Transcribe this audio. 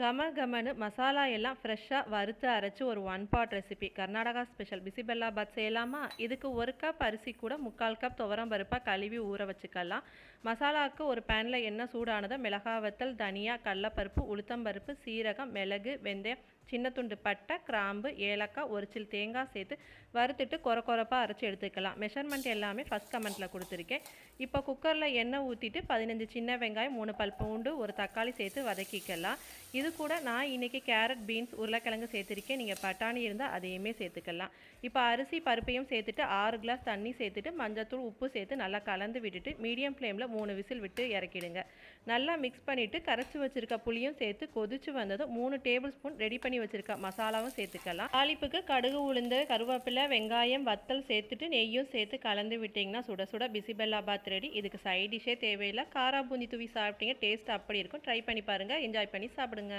கம கமனு மசாலா எல்லாம் ஃப்ரெஷ்ஷாக வறுத்து அரைச்சி ஒரு one pot recipe Karnataka special bisibelebath செய்யலாமா? இதுக்கு ஒரு கப் அரிசி கூட 3/4 கப் துவரம் பருப்பாக கழுவி ஊற வச்சுக்கலாம். மசாலாவுக்கு ஒரு பேனில் எண்ணெய் சூடானதும் மிளகாய் வத்தல், தனியா, கடலப்பருப்பு, உளுத்தம்பருப்பு, சீரகம், மிளகு, வெந்தயம், சின்ன துண்டு பட்டை, கிராம்பு, ஏலக்காய், ஒரு சில் தேங்காய் சேர்த்து வறுத்துட்டு கொரப்பாக அரைச்சி எடுத்துக்கலாம். மெஷர்மெண்ட் எல்லாமே ஃபஸ்ட் கமெண்ட்டில் கொடுத்துருக்கேன். இப்போ குக்கரில் எண்ணெய் ஊற்றிட்டு 15 சின்ன வெங்காயம், 3 பல் பூண்டு, ஒரு தக்காளி சேர்த்து வதக்கிக்கலாம். இது கூட நான் இன்றைக்கி கேரட், பீன்ஸ், உருளைக்கிழங்கு சேர்த்துருக்கேன். நீங்கள் பட்டாணி இருந்தால் அதையுமே சேர்த்துக்கலாம். இப்போ அரிசி பருப்பையும் சேர்த்துட்டு 6 கிளாஸ் தண்ணி சேர்த்துட்டு மஞ்சத்தூள், உப்பு சேர்த்து நல்லா கலந்து விட்டுட்டு மீடியம் ஃப்ளேமில் 3 விசில் விட்டு இறக்கிடுங்க. நல்லா மிக்ஸ் பண்ணிவிட்டு கரைச்சி வச்சுருக்க புளியும் சேர்த்து கொதிச்சு வந்ததும் 3 டேபிள் ஸ்பூன் ரெடி பண்ணி வச்சுருக்க மசாலாவும் சேர்த்துக்கலாம். தாளிப்புக்கு கடுகு, உளுந்து, கருவேப்பிலை, வெங்காயம், வத்தல் சேர்த்துட்டு நெய்யும் சேர்த்து கலந்து விட்டிங்கன்னா சுட சுட பிசிபெல்லாபாத் ரெடி. இதுக்கு சைட் டிஷ்ஷே தேவையில்லை. காரா பூந்தி தூவி சாப்பிட்டீங்க, டேஸ்ட் அப்படி இருக்கும். ட்ரை பண்ணி பாருங்கள், என்ஜாய் பண்ணி சாப்பிடுங்க.